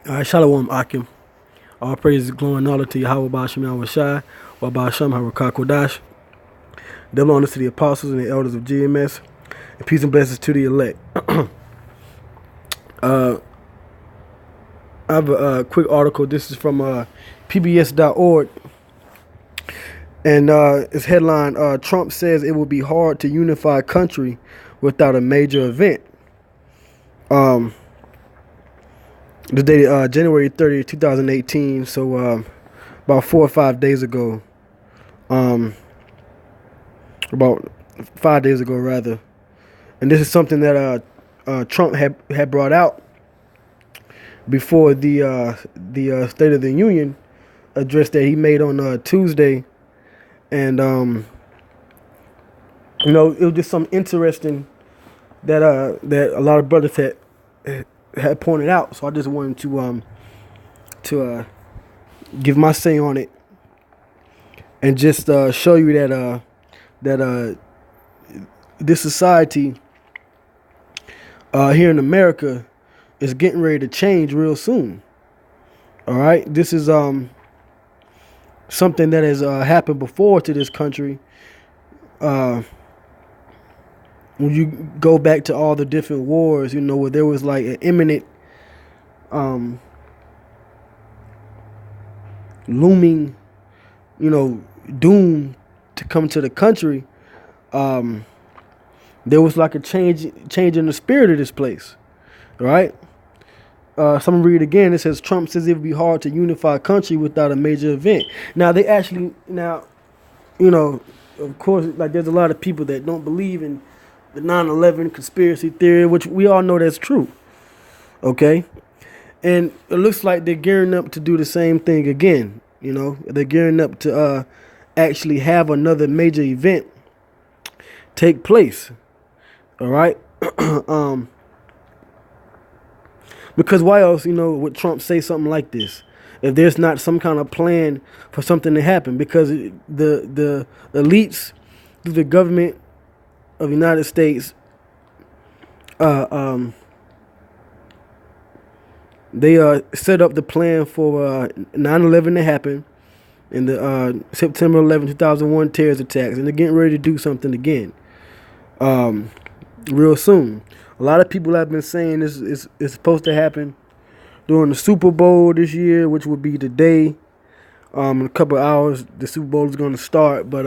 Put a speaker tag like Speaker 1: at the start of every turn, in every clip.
Speaker 1: Shalom Akim. All praises, glowing knowledge to Yahweh Bashim Yahweh Shai, Wabasham Harakakodash. Double honors to the apostles and the elders of GMS, and peace and blessings to the elect. I have a quick article. This is from PBS.org, and its headline, Trump says it will be hard to unify a country without a major event. The date January 30th, 2018, so about 4 or 5 days ago, about 5 days ago rather. And this is something that Trump had brought out before the State of the Union address that he made on Tuesday. And it was just something interesting that a lot of brothers had pointed out. So I just wanted to give my say on it, and just show you that this society here in America is getting ready to change real soon. All right, this is something that has happened before to this country. When you go back to all the different wars, where there was like an imminent looming, doom to come to the country, there was like a change in the spirit of this place, right? So I'm gonna read it again. It says, Trump says it would be hard to unify a country without a major event. Now, of course, like there's a lot of people that don't believe in the 9/11 conspiracy theory, which we all know that's true. Okay? And it looks like they're gearing up to do the same thing again. They're gearing up to actually have another major event take place. All right? Because why else, would Trump say something like this? If there's not some kind of plan for something to happen, because the elites, through the government of the United States, they set up the plan for 9/11 to happen, and the September 11, 2001 terrorist attacks, and they're getting ready to do something again real soon. A lot of people have been saying this is supposed to happen during the Super Bowl this year, which would be today. In a couple of hours, the Super Bowl is going to start, but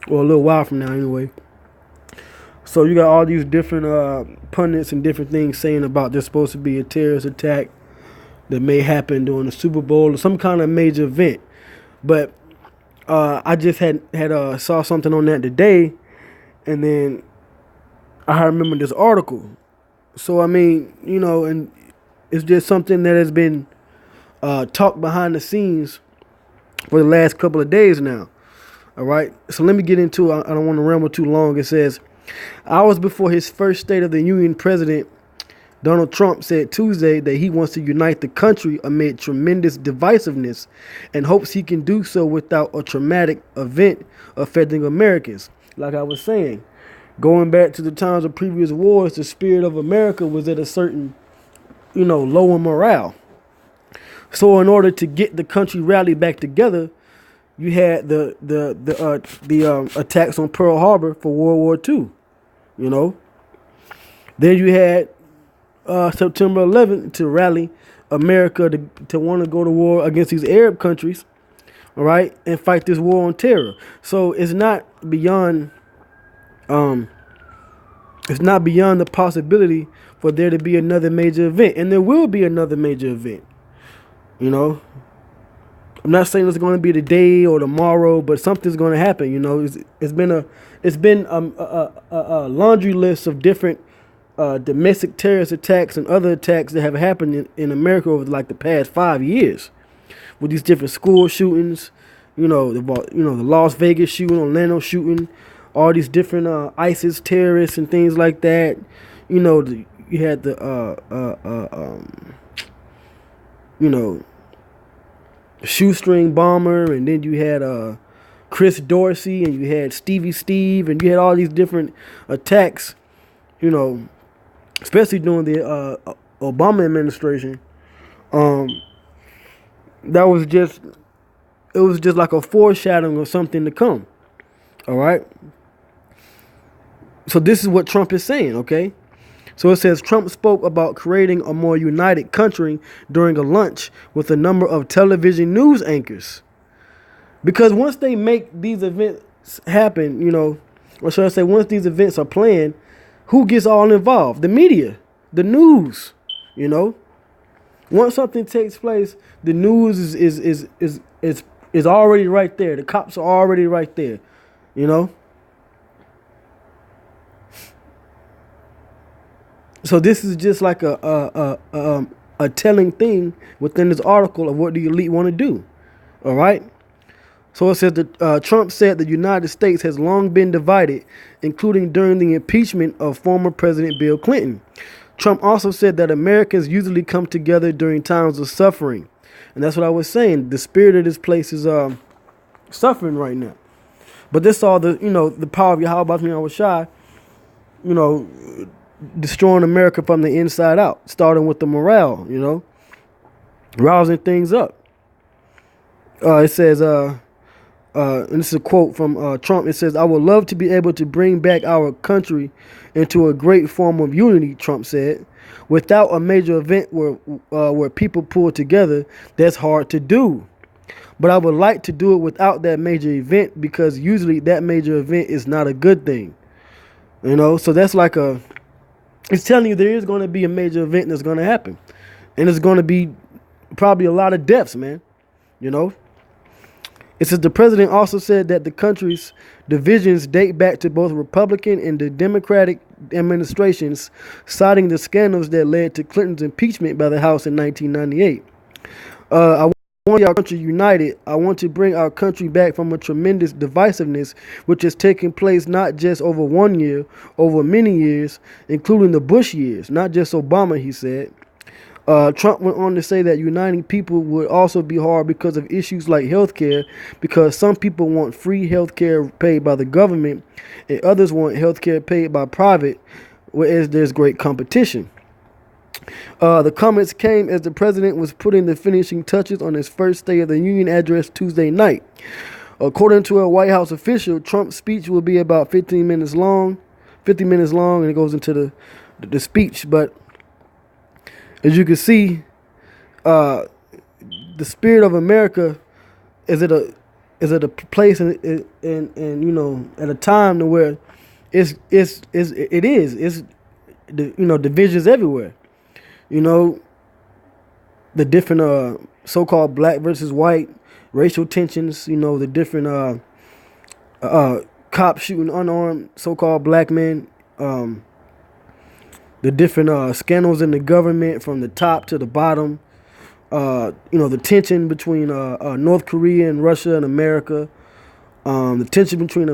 Speaker 1: or a little while from now anyway. So you got all these different pundits and different things saying about there's supposed to be a terrorist attack that may happen during the Super Bowl or some kind of major event. But I just had saw something on that today, and then I remember this article. So and it's just something that has been talked behind the scenes for the last couple of days now. All right, so let me get into it. I don't want to ramble too long. It says, hours before his first State of the Union, President Donald Trump said Tuesday that he wants to unite the country amid tremendous divisiveness and hopes he can do so without a traumatic event affecting Americans. Like I was saying, going back to the times of previous wars, the spirit of America was at a certain, low in morale. So in order to get the country rallied back together, you had the attacks on Pearl Harbor for World War II. Then you had September 11th to rally America to want to go to war against these Arab countries, all right, and fight this war on terror. So it's not beyond the possibility for there to be another major event, and there will be another major event. I'm not saying it's going to be today or tomorrow, but something's going to happen. It's been a laundry list of different domestic terrorist attacks and other attacks that have happened in America over like the past 5 years, with these different school shootings. The Las Vegas shooting, Orlando shooting, all these different ISIS terrorists and things like that. You had the shoestring bomber, and then you had Chris Dorsey, and you had Stevie Steve, and you had all these different attacks, especially during the Obama administration, Um, that was just it was just like a foreshadowing of something to come. All right. So this is what Trump is saying. Okay. So it says Trump spoke about creating a more united country during a lunch with a number of television news anchors. Because once they make these events happen, or should I say, once these events are planned, who gets all involved? The media, the news. You know, once something takes place, the news is already right there. The cops are already right there. You know. So this is just like a telling thing within this article of what the elite want to do. All right. So it says that Trump said the United States has long been divided, including during the impeachment of former President Bill Clinton. Trump also said that Americans usually come together during times of suffering. And that's what I was saying. The spirit of this place is suffering right now. But this all the power of Yahweh Bashmi Shai, destroying America from the inside out, starting with the morale, rousing things up. It says, and this is a quote from Trump. It says, "I would love to be able to bring back our country into a great form of unity," Trump said. "Without a major event where people pull together, that's hard to do. But I would like to do it without that major event because usually that major event is not a good thing." So that's like it's telling you there is going to be a major event that's going to happen. And it's going to be probably a lot of deaths, man. It says the president also said that the country's divisions date back to both Republican and the Democratic administrations, citing the scandals that led to Clinton's impeachment by the House in 1998. I want our country united. I want to bring our country back from a tremendous divisiveness, which has taken place not just over 1 year, over many years, including the Bush years, not just Obama, he said. Trump went on to say that uniting people would also be hard because of issues like health care, because some people want free health care paid by the government and others want health care paid by private, whereas there's great competition. The comments came as the president was putting the finishing touches on his first State of the Union address Tuesday night. According to a White House official, Trump's speech will be about 50 minutes long, and it goes into the speech. But as you can see, the spirit of America is at a place and at a time to where it's divisions everywhere. The different so-called black versus white racial tensions. The different cops shooting unarmed so-called black men. The different scandals in the government from the top to the bottom. The tension between North Korea and Russia and America. The tension between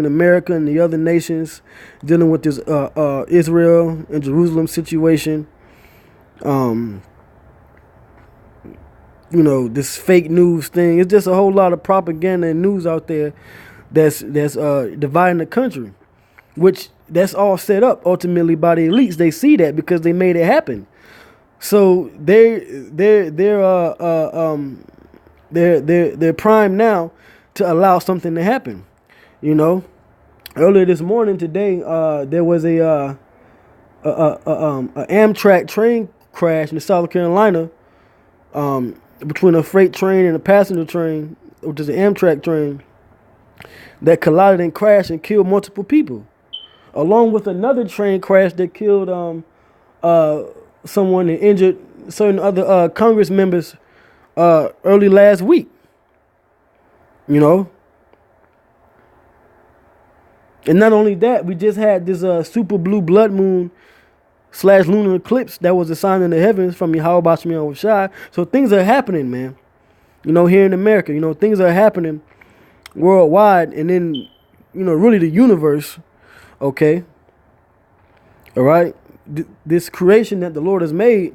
Speaker 1: America and the other nations, dealing with this Israel and Jerusalem situation. This fake news thing. It's just a whole lot of propaganda and news out there that's dividing the country, which that's all set up ultimately by the elites. They see that because they made it happen. So they're primed now to allow something to happen. Earlier this morning today, there was a Amtrak train crash in South Carolina, between a freight train and a passenger train, which is an Amtrak train, that collided and crashed and killed multiple people, along with another train crash that killed someone and injured certain other Congress members early last week. And not only that, we just had this super blue blood moon / lunar eclipse that was a sign in the heavens from Yahweh Bashmi Shai. So things are happening, man. Here in America, things are happening worldwide, and then, really the universe. Okay. All right. This creation that the Lord has made,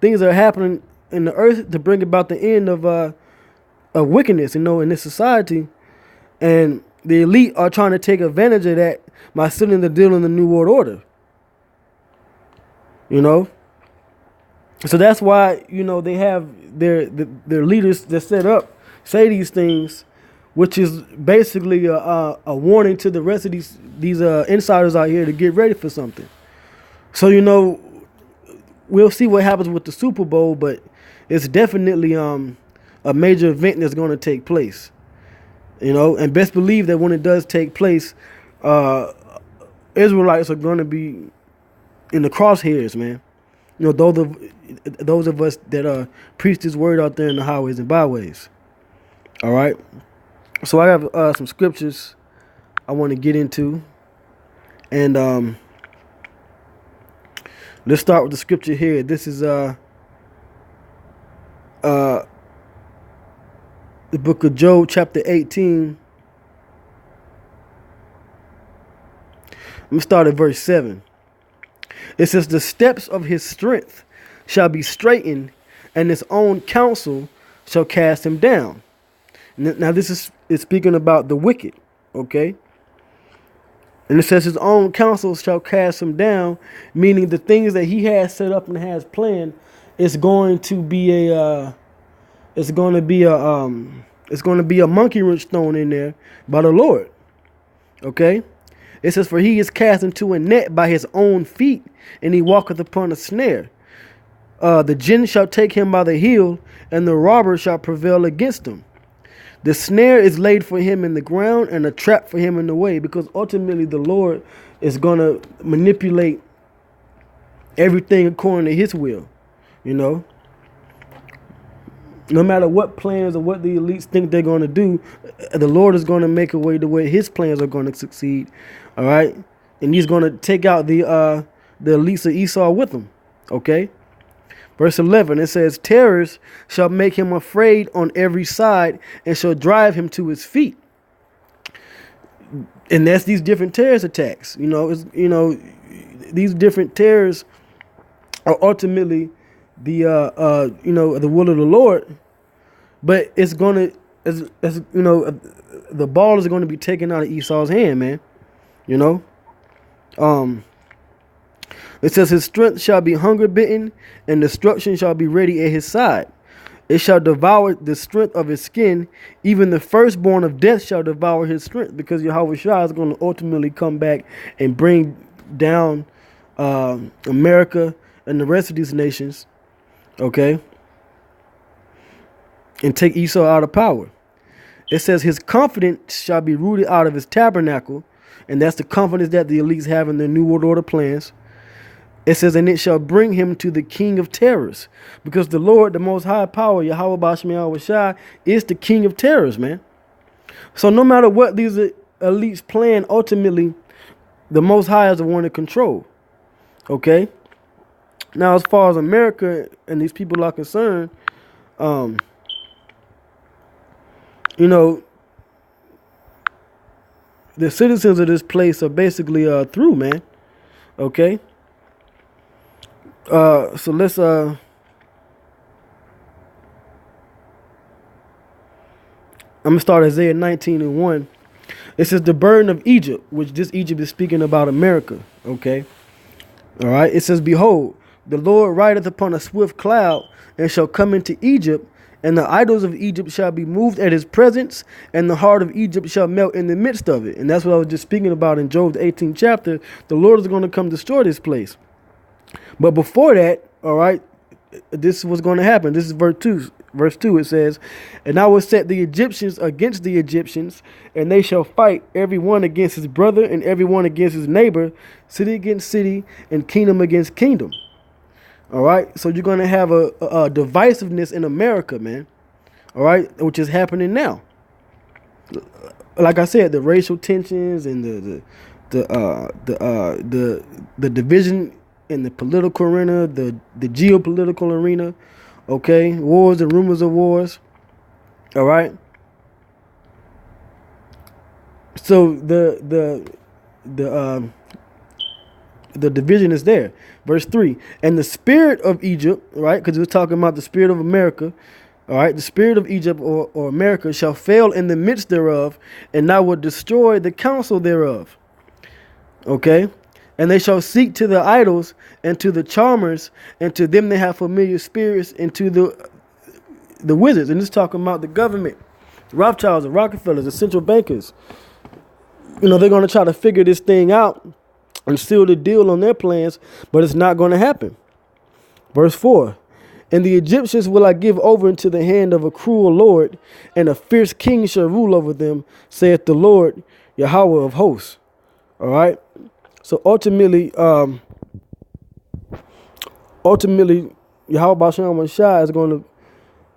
Speaker 1: things are happening in the earth to bring about the end of wickedness, in this society, and the elite are trying to take advantage of that by sealing the deal in the New World Order. So that's why, you know, they have their leaders that set up say these things, which is basically a warning to the rest of these insiders out here to get ready for something. So, you know, we'll see what happens with the Super Bowl, but it's definitely a major event that's going to take place. You know, and best believe that when it does take place, Israelites are going to be in the crosshairs, man. You know, those of us that preach this word out there in the highways and byways. All right. So I have some scriptures I want to get into, and let's start with the scripture here. This is the book of Job, chapter 18. Let me start at verse 7. It says, the steps of his strength shall be straightened, and his own counsel shall cast him down. Now this is speaking about the wicked, okay? And it says his own counsel shall cast him down, meaning the things that he has set up and has planned is going to be a monkey wrench thrown in there by the Lord. Okay? It says, for he is cast into a net by his own feet, and he walketh upon a snare. The jinn shall take him by the heel, and the robber shall prevail against him. The snare is laid for him in the ground, and a trap for him in the way, because ultimately the Lord is going to manipulate everything according to his will, you know. No matter what plans or what the elites think they're going to do, the Lord is going to make a way to where his plans are going to succeed, all right? And he's going to take out the elites of Esau with him, okay? Verse 11, it says, terrors shall make him afraid on every side and shall drive him to his feet. And that's these different terrorist attacks. You know, these different terrors are ultimately the will of the Lord. But it's going to, as you know, the ball is going to be taken out of Esau's hand, man. You know? It says his strength shall be hunger bitten, and destruction shall be ready at his side. It shall devour the strength of his skin. Even the firstborn of death shall devour his strength, because Yahweh Shah is going to ultimately come back and bring down America and the rest of these nations, okay, and take Esau out of power. It says his confidence shall be rooted out of his tabernacle, and that's the confidence that the elites have in their New World Order plans. It says, and it shall bring him to the king of terrors, because the Lord, the most high power, Yahweh Bashmi Yahweh Shai, is the king of terrors, man. So no matter what these elites plan, ultimately, the most high is the one in control. Okay? Now, as far as America and these people are concerned, you know, the citizens of this place are basically through, man. Okay? So let's I'm gonna start Isaiah 19:1. It says the burden of Egypt, which this Egypt is speaking about America. Okay, all right. It says, behold, the Lord rideth upon a swift cloud, and shall come into Egypt, and the idols of Egypt shall be moved at his presence, and the heart of Egypt shall melt in the midst of it. And that's what I was just speaking about in Job the 18th chapter. The Lord is going to come destroy this place. But before that, all right, this is what's going to happen. This is verse 2. Verse 2, it says, and I will set the Egyptians against the Egyptians, and they shall fight, every one against his brother, and every one against his neighbor, city against city, and kingdom against kingdom. All right, so you're going to have a divisiveness in America, man. All right, which is happening now. Like I said, the racial tensions and the division in the political arena, the geopolitical arena, okay, wars and rumors of wars, all right. So the division is there. Verse 3, and the spirit of Egypt, right, because we're talking about the spirit of America, all right, the spirit of Egypt or America shall fail in the midst thereof, and I will destroy the counsel thereof, okay. And they shall seek to the idols and to the charmers and to them that have familiar spirits and to the wizards. And this is talking about the government, the Rothschilds, the Rockefellers, the central bankers. They're going to try to figure this thing out and seal the deal on their plans, but it's not going to happen. Verse 4. And the Egyptians will I give over into the hand of a cruel Lord, and a fierce king shall rule over them, saith the Lord, Yahweh of hosts. All right. So ultimately, Yahweh Bashan Shai is going to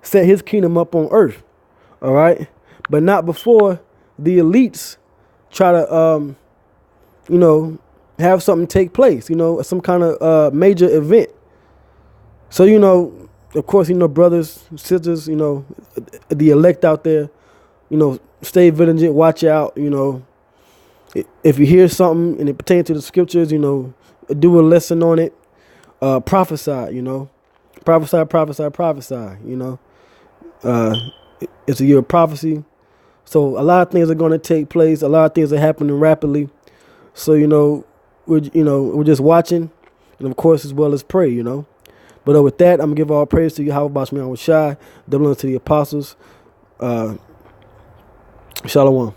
Speaker 1: set his kingdom up on earth. All right. But not before the elites try to, have something take place, some kind of major event. So, of course, brothers, sisters, the elect out there, stay vigilant, watch out, if you hear something and it pertains to the scriptures, do a lesson on it, prophesy, prophesy, it's a year of prophecy. So a lot of things are going to take place. A lot of things are happening rapidly. So, we're just watching, and of course, as well as pray, But with that, I'm going to give all praise to Yahweh Bashmian Shai, double unto the apostles. Shalom.